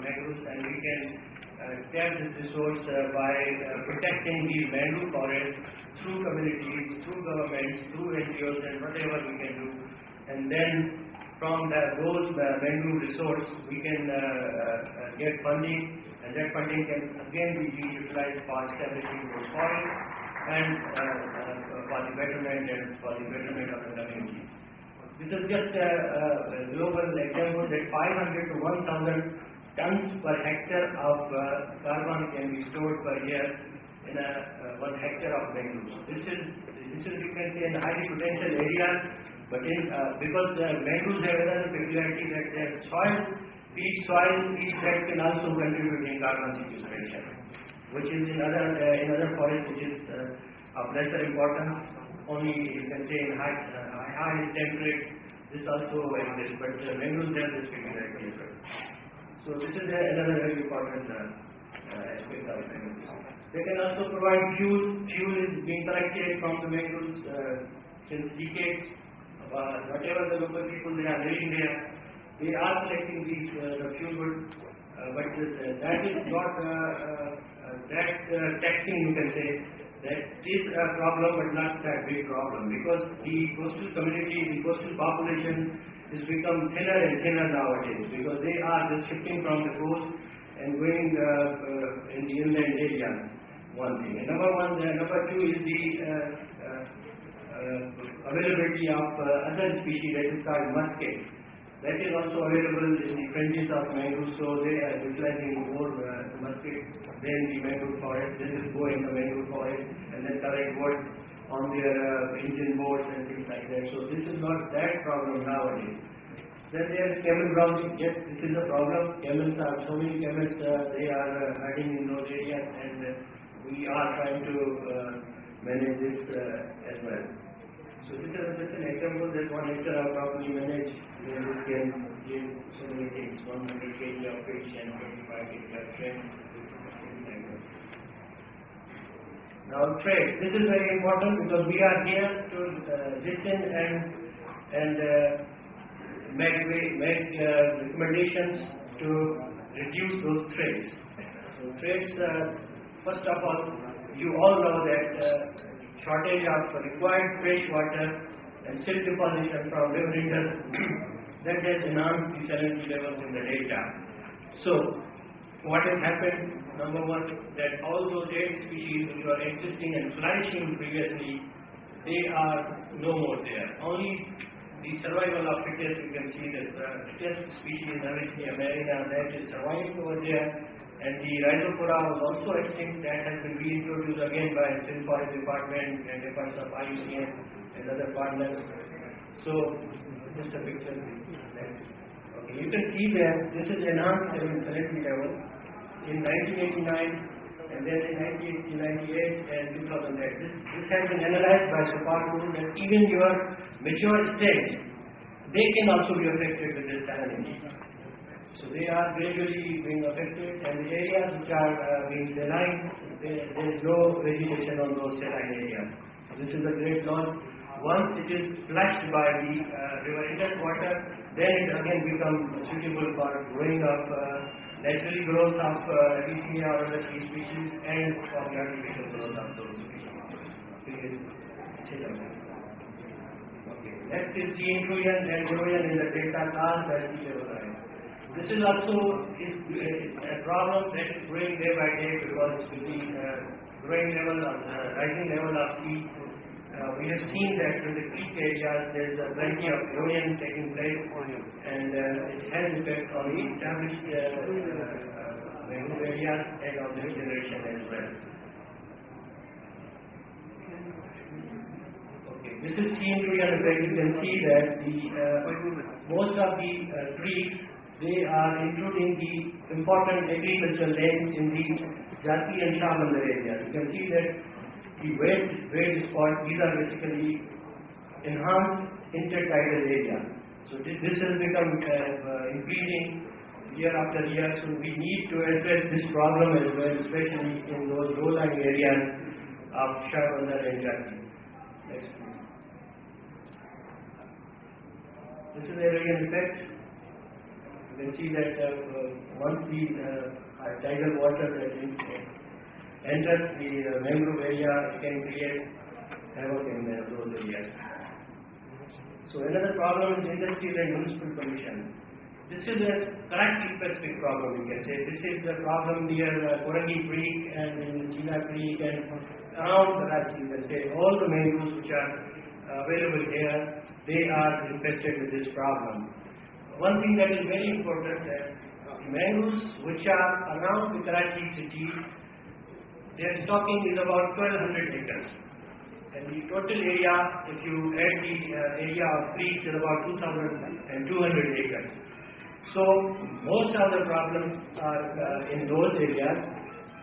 mangroves, and we can tap this resource by protecting the mangrove forest through communities, through governments, through NGOs, and whatever we can do. And then from those mangrove resource, we can get funding, and that funding can again be utilized for establishing those forests and for the betterment of the community. This is just a global example that 500 to 1,000 tons per hectare of carbon can be stored per year in a 1 hectare of mangroves. This is you can say in highly potential areas, but because the mangroves have another peculiarity that their soil feed that can also contribute in carbon sequestration, which is in other forests which is of lesser importance. Only you can say in high temperate this also exists, but mangroves have this peculiarity as well. So this is another very important aspect of mangroves. They can also provide fuel. Fuel is being collected from the mangroves since decades. Whatever the local people they are living there, they are collecting these the fuel wood, but that is not that taxing, you can say. That is a problem, but not that big problem, because the coastal community, the coastal population has become thinner and thinner nowadays, because they are just shifting from the coast and going in the inland area. One thing. And number two is the availability of other species, that is called musket. That is also available in the fringes of mangroves, so they are utilizing more musket than the mangrove forest. They just go in the mangrove forest and then collect wood on their engine boards and things like that. So this is not that problem nowadays. Then there is camel browsing. Yes, this is a problem. So many camels they are hiding in those areas, and we are trying to manage this as well. So this is just an example that 1 hectare are properly managed, where this can give so many things: 100 kg of fish and 25 kg of shrimp. Now trade. This is very important because we are here to listen and make recommendations to reduce those trades. So trades, first of all, you all know that shortage of required fresh water and silt deposition from river industry that has enhanced the salinity levels in the delta. So what has happened? Number one, that all those 8 species which were existing and flourishing previously, they are no more there. Only the survival of fittest, you can see that the fittest species, Navitia marina, that is surviving over there. And the Rhizopora was also extinct, that has been reintroduced again by the Forest Department and efforts of IUCN and other partners. So, just a picture. Okay, you can see that this is enhanced salinity level in 1989, and then in 1998 and 2008. This has been analyzed by SOPAR that even your mature states, they can also be affected with this salinity. So they are gradually being affected, and the areas which are being saline, there is no vegetation on those saline areas. So this is a great loss. Once it is flushed by the river Indus water, then it again becomes suitable for growing of naturally growth of Avicennia or other tree species, and for the artificial growth of those species. Okay. Next is sea intrusion and erosion in the delta class by sea level rise. This is also a problem that is growing day by day because with the growing level of rising level of sea. We have seen that in the creek areas there is plenty of erosion taking place, and it has effect on the established mangrove areas and on the regeneration as well. Okay, this is sea intrusion effect. You can see that most of the trees, they are including the important agricultural lands in the Jati and Shahbandar area. You can see that the wet spots, these are basically enhanced intertidal area. So this has become increasing year after year. So we need to address this problem as well, especially in those low-lying areas of Shahbandar and Jati. Next, please. This is erosion effect. can see that once the tidal water that enters the mangrove area, it can create havoc in those areas. So another problem is industrial and municipal pollution. This is a Karachi-specific problem, you can say. This is the problem near Korangi Creek and in China Creek and around Karachi, you can say. All the mangroves which are available here, they are infested with this problem. One thing that is very important is mangroves which are around the Karachi city, their stocking is about 1200 acres. And the total area, if you add the area of creeks, is about 2200 acres. So most of the problems are in those areas.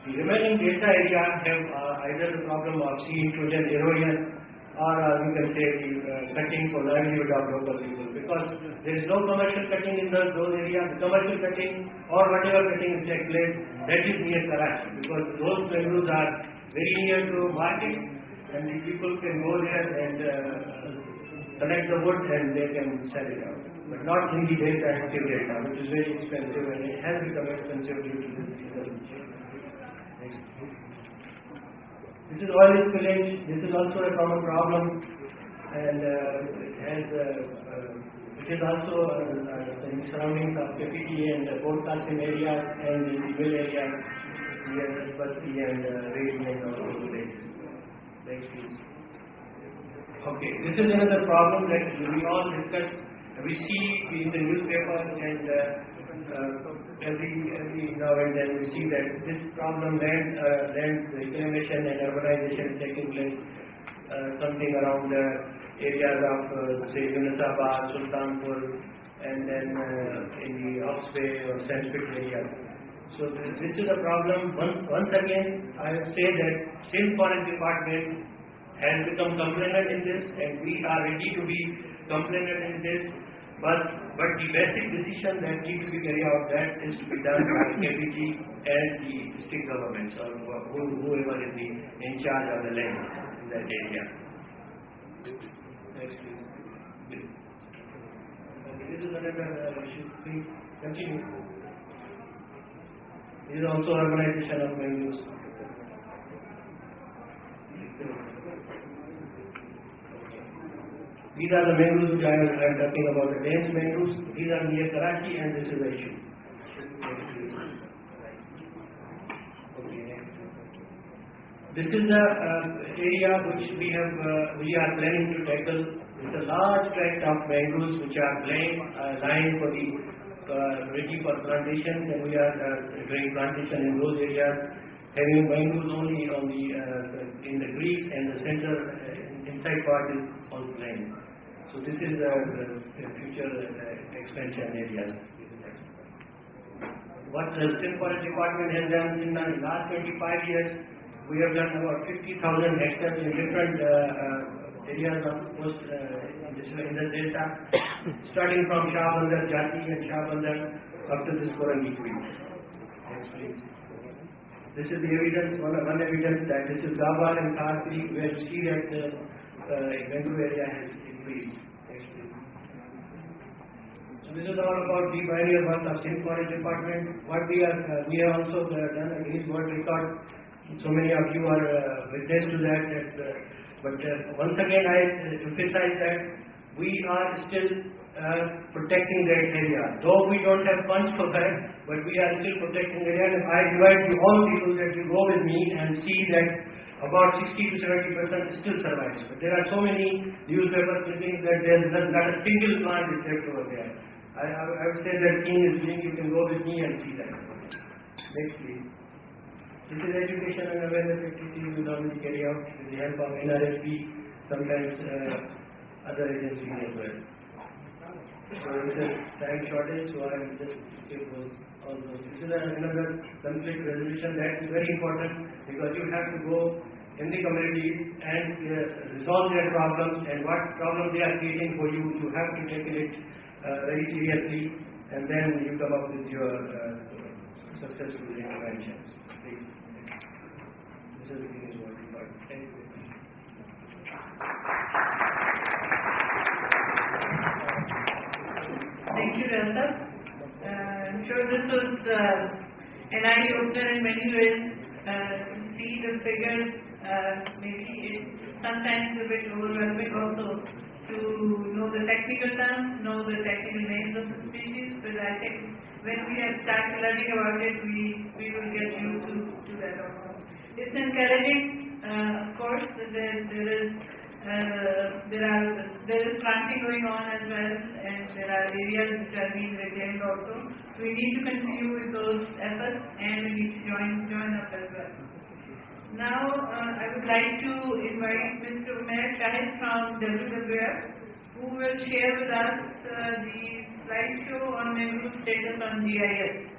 The remaining delta area have either the problem of sea intrusion, erosion, or we can say the cutting for livelihood of local people, because there is no commercial cutting in those areas. The commercial cutting or whatever cutting is take place, that is near Karachi, because those mangroves are very near to markets, and the people can go there and collect the wood and they can sell it out. But not in the delta, active delta, which is very expensive, and it has become expensive due to this reason. This is oil spillage. This is also a common problem, and it is also in the surroundings of KPT and Port Qasim areas and in the mill areas near Basti and Redi and all those places. Next, please. Okay, this is another problem that we all discuss. We see in the newspapers and every now and then we see that this problem land reclamation and urbanization is taking place something around the areas of say Yunusabad, Sultanpur, and then in the Oxbay or Sanskrit areas. So this is a problem. Once again, I will say that Sindh Forest Department has become complainant in this, and we are ready to be complainant in this. But the basic decision that needs to be carried out, that is to be done by KPT and the district governments or whoever is in charge of the land in that area. Next, please. Okay, this is another issue. Please continue. This is also urbanization of mangroves. These are the mangroves which I am talking about, the dense mangroves. These are near Karachi, and this is the issue. Okay. This is the area which we are planning to tackle. It's a large tract of mangroves which are lying for the ready for plantations, and we are doing plantation in those areas, having mangroves only on the in the creek, and the center inside part is on plain. So this is the future expansion areas. What the Sindh Forest Department has done in the last 25 years, we have done about 50,000 hectares in different areas of coast in the delta, starting from Shahbandar, Jati and Shahbandar up to this Korangi Creek. Next, please. This is the evidence, one evidence that this is Gabar and Khar Creek, where you see that the mangrove area has increased. Next, please. So this is all about the pioneer work of Sindh Forest Department. What we have also done a Guinness World Record. So many of you are witness to that. But once again, I emphasize that we are still protecting that area. Though we don't have funds for that, but we are still protecting the area. And I invite you all people that you go with me and see that about 60 to 70% still survives. But there are so many newspaper clippings that there is not a single plant is left over there. I would say that seeing is doing. You can go with me and see that. Next, please. This is education and awareness activities we normally carry out with the help of NRSP, sometimes other agencies as well. So it is time shortage, so I will just skip all those. This is another conflict resolution that is very important, because you have to go in the communities and resolve their problems, and what problems they are creating for you. You have to take it very seriously, and then you come up with your successful interventions. Please. This is the Guinness World Record. Thank you. Thank you, Rasa. sure this was an eye-opener in many ways. To see the figures, maybe it's sometimes a bit overwhelming also to know the technical terms, know the technical names of the species, but I think when we have started learning about it, we will get used to that also. It's encouraging, of course, that there is planting going on as well, and there are areas which are being retained also. So we need to continue with those efforts, and we need to join up as well. Now, I would like to invite Mr. Umair Shahid from WWF, who will share with us the slideshow on mangrove status on GIS.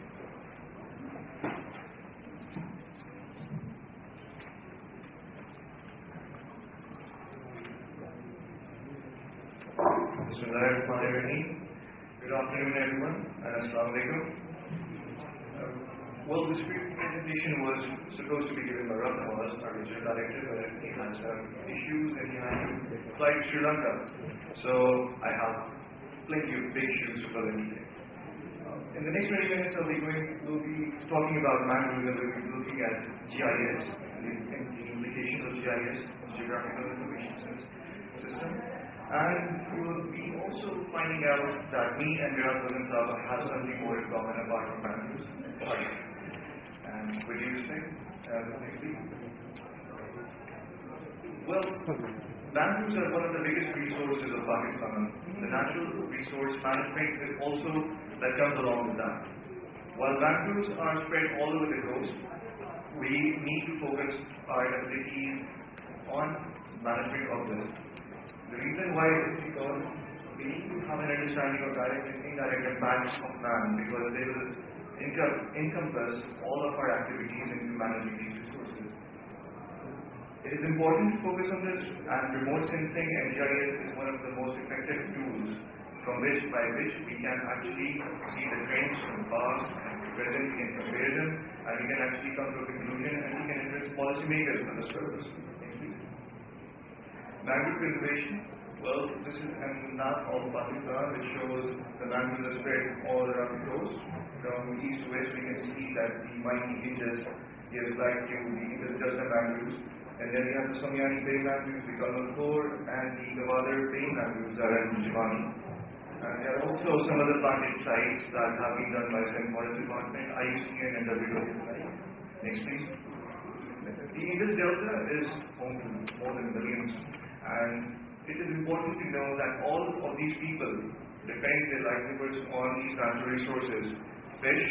Bismillahirrahmanirrahim. Good afternoon, everyone. Assalamu alaikum. Well, this presentation was supposed to be given by Ratna Wallace, our regional director, but he had some issues and he had to fly to Sri Lanka. So I have plenty of big shoes to fill in today. In the next 20 minutes, we'll be talking about mangroves and we'll be looking at GIS and the implications of GIS, Geographical Information System. And we will be also finding out that me and Virat Bhagan have something more in common apart from mangroves. And what do you think? Next week? Well, mangroves are one of the biggest resources of Pakistan. The natural resource management is also that comes along with that. While mangroves are spread all over the coast, we need to focus our abilities on management of this. The reason why is because we need to have an understanding of direct and indirect impacts of man, because they will encompass all of our activities in managing these resources. It is important to focus on this, and remote sensing and GIS is one of the most effective tools by which we can actually see the trends from past and present, we can compare them, and we can actually come to a conclusion and we can address policymakers for this purpose. Mangrove preservation. Well, this is a map of Pakistan which shows the mangroves are spread all around the coast. From east to west, we can see that the mighty Indus gives life to the Indus Delta mangroves. And then we have the Somyani Bay mangroves, the Kalmal Khor, and the Gwadar Bay mangroves that are in Jivani. And there are also some other planted sites that have been done by the Forest Department, IUCN, and WWF. Next, please. The Indus Delta is home to more than millions. And it is important to know that all of these people depend their livelihoods on these natural resources. Fish,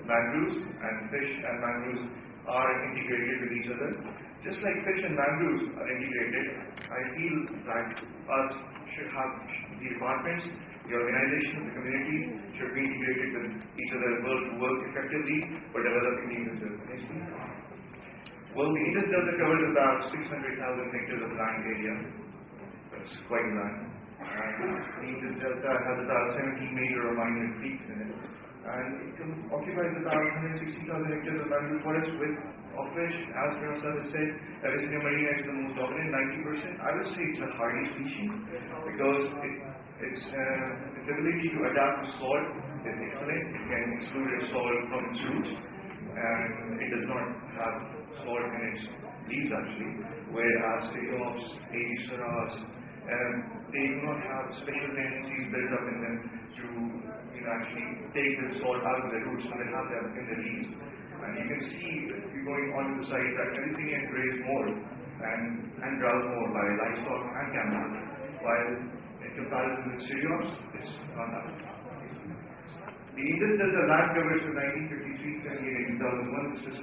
mangroves, and mangroves are integrated with each other. Just like fish and mangroves are integrated, I feel that us should have the departments, the organizations, the community should be integrated with each other to work effectively for developing these reserves. Well, the Indus Delta covers about 600,000 hectares of land area. That's quite a land. And the Indus Delta has about 17 major or minor creeks in it. And it occupies about 160,000 hectares of mangrove forest, of which, as Virat has said, Avicennia marina is the most dominant, 90%. I would say it's a hardy species because its ability to adapt to salt is excellent. It can exclude its salt from its roots, and it does not have salt in its leaves actually, whereas Cereops, Aegisaras, they do not have special tendencies built up in them to actually take the salt out of the roots, so they have them in the leaves. And you can see, if you're going onto the site, that everything can graze more and browse more by livestock and camel, while in comparison with Cereops, it's not happening. The Indus Delta land coverage from 1953, 78, and 2001. This is,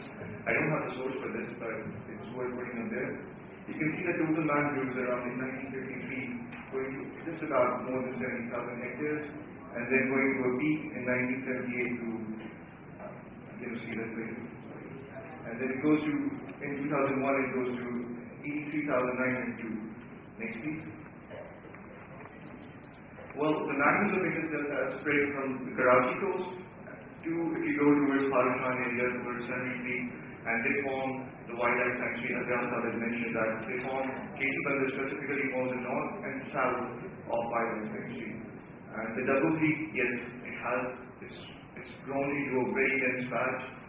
I don't have the source for this, but it's worth putting on there. You can see the total mangroves around in 1953 going to just about more than 70,000 hectares, and then going to a peak in 1978 to, you see that way. And then it goes to, in 2001 it goes to 83,902. Next please. Well, the mangroves of Indus Delta are spread from the Karachi coast to, if you go towards Parushan area, towards Sunny Creek, and they form the wildlife sanctuary. As Vyasa has mentioned, that they form Ketibandha specifically forms the north and south of wildlife sanctuary. And the Double Creek, yes, it has its we only do a very dense patch